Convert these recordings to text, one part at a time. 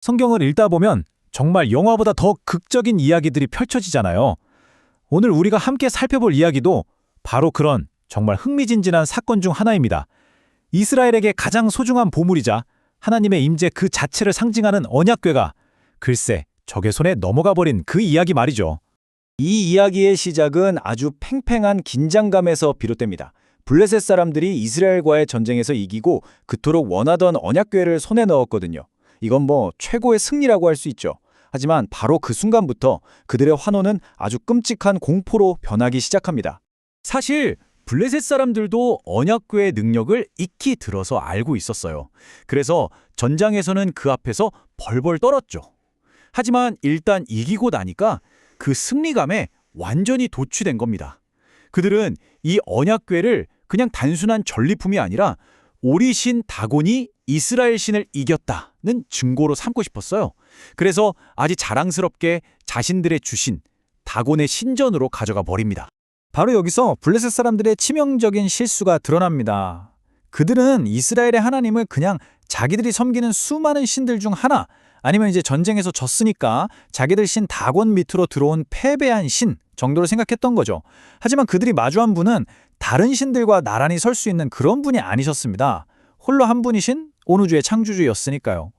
성경을 읽다 보면 정말 영화보다 더 극적인 이야기들이 펼쳐지잖아요. 오늘 우리가 함께 살펴볼 이야기도 바로 그런 정말 흥미진진한 사건 중 하나입니다. 이스라엘에게 가장 소중한 보물이자 하나님의 임재 그 자체를 상징하는 언약궤가 글쎄 적의 손에 넘어가 버린 그 이야기 말이죠. 이 이야기의 시작은 아주 팽팽한 긴장감에서 비롯됩니다. 블레셋 사람들이 이스라엘과의 전쟁에서 이기고 그토록 원하던 언약궤를 손에 넣었거든요. 이건 최고의 승리라고 할 수 있죠. 하지만 바로 그 순간부터 그들의 환호는 아주 끔찍한 공포로 변하기 시작합니다. 사실 블레셋 사람들도 언약궤의 능력을 익히 들어서 알고 있었어요. 그래서 전장에서는 그 앞에서 벌벌 떨었죠. 하지만 일단 이기고 나니까 그 승리감에 완전히 도취된 겁니다. 그들은 이 언약궤를 그냥 단순한 전리품이 아니라 오리 신 다곤이 이스라엘 신을 이겼다는 증거로 삼고 싶었어요. 그래서 아주 자랑스럽게 자신들의 주신 다곤의 신전으로 가져가 버립니다. 바로 여기서 블레셋 사람들의 치명적인 실수가 드러납니다. 그들은 이스라엘의 하나님을 그냥 자기들이 섬기는 수많은 신들 중 하나, 아니면 이제 전쟁에서 졌으니까 자기들 신 다곤 밑으로 들어온 패배한 신 정도로 생각했던 거죠. 하지만 그들이 마주한 분은 다른 신들과 나란히 설 수 있는 그런 분이 아니셨습니다. 홀로 한 분이신 온 우주의 창조주였으니까요.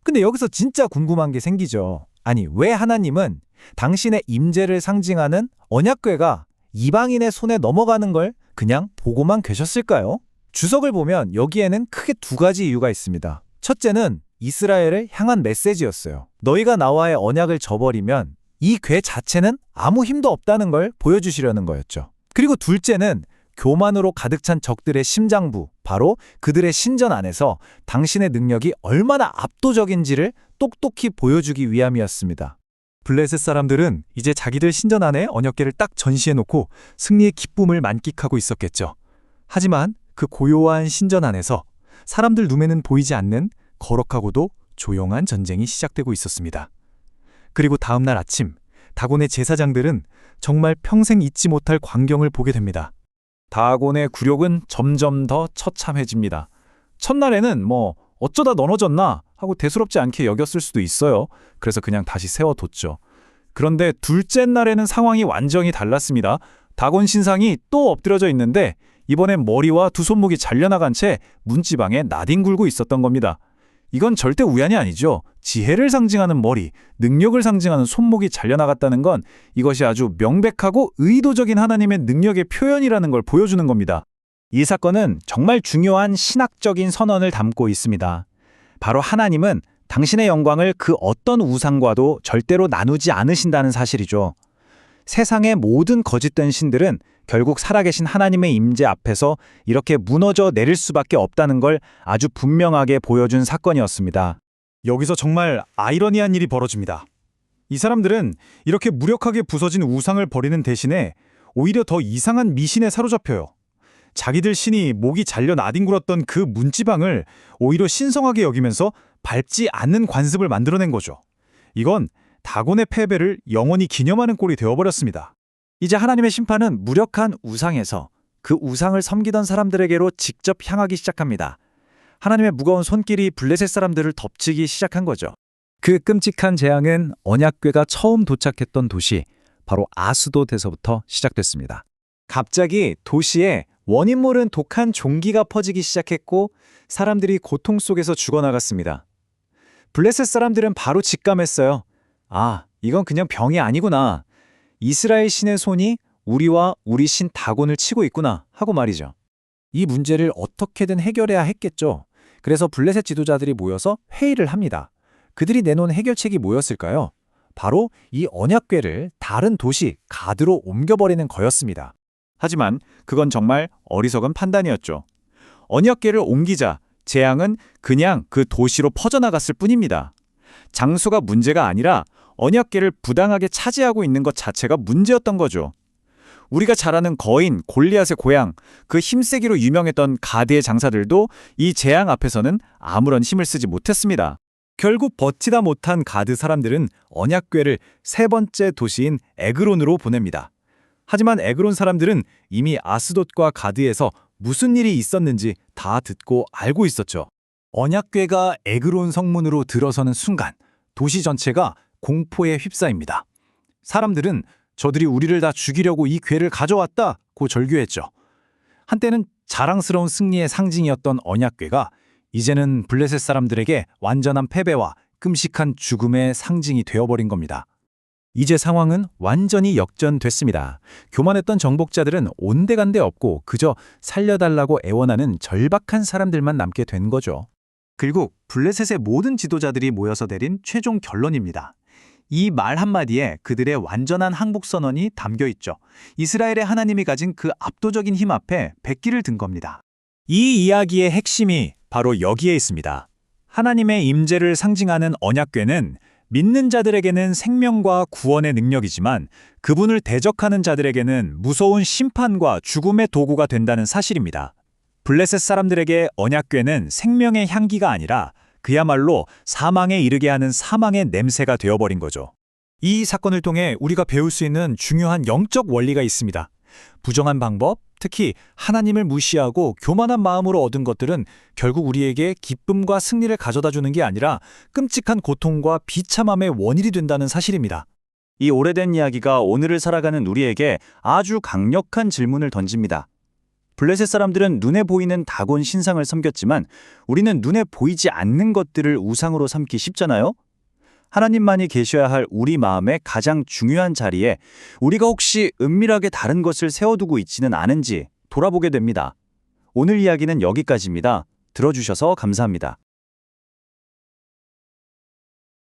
근데 여기서 진짜 궁금한 게 생기죠. 아니, 왜 하나님은 당신의 임재를 상징하는 언약궤가 이방인의 손에 넘어가는 걸 그냥 보고만 계셨을까요? 주석을 보면 여기에는 크게 두 가지 이유가 있습니다. 첫째는 이스라엘을 향한 메시지였어요. 너희가 나와의 언약을 저버리면 이 궤 자체는 아무 힘도 없다는 걸 보여주시려는 거였죠. 그리고 둘째는 교만으로 가득 찬 적들의 심장부, 바로 그들의 신전 안에서 당신의 능력이 얼마나 압도적인지를 똑똑히 보여주기 위함이었습니다. 블레셋 사람들은 이제 자기들 신전 안에 언약궤를 딱 전시해놓고 승리의 기쁨을 만끽하고 있었겠죠. 하지만 그 고요한 신전 안에서 사람들 눈에는 보이지 않는 거룩하고도 조용한 전쟁이 시작되고 있었습니다. 그리고 다음 날 아침, 다곤의 제사장들은 정말 평생 잊지 못할 광경을 보게 됩니다. 다곤의 굴욕은 점점 더 처참해집니다. 첫날에는 어쩌다 넘어졌나 하고 대수롭지 않게 여겼을 수도 있어요. 그래서 그냥 다시 세워뒀죠. 그런데 둘째 날에는 상황이 완전히 달랐습니다. 다곤 신상이 또 엎드려져 있는데 이번엔 머리와 두 손목이 잘려나간 채 문지방에 나뒹굴고 있었던 겁니다. 이건 절대 우연이 아니죠. 지혜를 상징하는 머리, 능력을 상징하는 손목이 잘려나갔다는 건 이것이 아주 명백하고 의도적인 하나님의 능력의 표현이라는 걸 보여주는 겁니다. 이 사건은 정말 중요한 신학적인 선언을 담고 있습니다. 바로 하나님은 당신의 영광을 그 어떤 우상과도 절대로 나누지 않으신다는 사실이죠. 세상의 모든 거짓된 신들은 결국 살아계신 하나님의 임재 앞에서 이렇게 무너져 내릴 수밖에 없다는 걸 아주 분명하게 보여준 사건이었습니다. 여기서 정말 아이러니한 일이 벌어집니다. 이 사람들은 이렇게 무력하게 부서진 우상을 버리는 대신에 오히려 더 이상한 미신에 사로잡혀요. 자기들 신이 목이 잘려 나뒹굴었던 그 문지방을 오히려 신성하게 여기면서 밟지 않는 관습을 만들어낸 거죠. 이건 다곤의 패배를 영원히 기념하는 꼴이 되어버렸습니다. 이제 하나님의 심판은 무력한 우상에서 그 우상을 섬기던 사람들에게로 직접 향하기 시작합니다. 하나님의 무거운 손길이 블레셋 사람들을 덮치기 시작한 거죠. 그 끔찍한 재앙은 언약궤가 처음 도착했던 도시, 바로 아스돗에서부터 시작됐습니다. 갑자기 도시에 원인 모른 독한 종기가 퍼지기 시작했고 사람들이 고통 속에서 죽어나갔습니다. 블레셋 사람들은 바로 직감했어요. 아, 이건 그냥 병이 아니구나. 이스라엘 신의 손이 우리와 우리 신 다곤을 치고 있구나 하고 말이죠. 이 문제를 어떻게든 해결해야 했겠죠. 그래서 블레셋 지도자들이 모여서 회의를 합니다. 그들이 내놓은 해결책이 뭐였을까요? 바로 이 언약궤를 다른 도시 가드로 옮겨버리는 거였습니다. 하지만 그건 정말 어리석은 판단이었죠. 언약궤를 옮기자 재앙은 그냥 그 도시로 퍼져나갔을 뿐입니다. 장소가 문제가 아니라 언약궤를 부당하게 차지하고 있는 것 자체가 문제였던 거죠. 우리가 잘 아는 거인 골리앗의 고향, 그 힘세기로 유명했던 가드의 장사들도 이 재앙 앞에서는 아무런 힘을 쓰지 못했습니다. 결국 버티다 못한 가드 사람들은 언약궤를 세 번째 도시인 에그론으로 보냅니다. 하지만 에그론 사람들은 이미 아스돗과 가드에서 무슨 일이 있었는지 다 듣고 알고 있었죠. 언약궤가 에그론 성문으로 들어서는 순간 도시 전체가 공포에 휩싸입니다. 사람들은 저들이 우리를 다 죽이려고 이 궤를 가져왔다고 절규했죠. 한때는 자랑스러운 승리의 상징이었던 언약궤가 이제는 블레셋 사람들에게 완전한 패배와 끔찍한 죽음의 상징이 되어버린 겁니다. 이제 상황은 완전히 역전됐습니다. 교만했던 정복자들은 온데간데 없고 그저 살려달라고 애원하는 절박한 사람들만 남게 된 거죠. 결국 블레셋의 모든 지도자들이 모여서 내린 최종 결론입니다. 이 말 한마디에 그들의 완전한 항복 선언이 담겨 있죠. 이스라엘의 하나님이 가진 그 압도적인 힘 앞에 백기를 든 겁니다. 이 이야기의 핵심이 바로 여기에 있습니다. 하나님의 임재를 상징하는 언약궤는 믿는 자들에게는 생명과 구원의 능력이지만 그분을 대적하는 자들에게는 무서운 심판과 죽음의 도구가 된다는 사실입니다. 블레셋 사람들에게 언약궤는 생명의 향기가 아니라 그야말로 사망에 이르게 하는 사망의 냄새가 되어버린 거죠. 이 사건을 통해 우리가 배울 수 있는 중요한 영적 원리가 있습니다. 부정한 방법, 특히 하나님을 무시하고 교만한 마음으로 얻은 것들은 결국 우리에게 기쁨과 승리를 가져다 주는 게 아니라 끔찍한 고통과 비참함의 원인이 된다는 사실입니다. 이 오래된 이야기가 오늘을 살아가는 우리에게 아주 강력한 질문을 던집니다. 블레셋 사람들은 눈에 보이는 다곤 신상을 섬겼지만 우리는 눈에 보이지 않는 것들을 우상으로 삼기 쉽잖아요? 하나님만이 계셔야 할 우리 마음의 가장 중요한 자리에 우리가 혹시 은밀하게 다른 것을 세워두고 있지는 않은지 돌아보게 됩니다. 오늘 이야기는 여기까지입니다. 들어주셔서 감사합니다.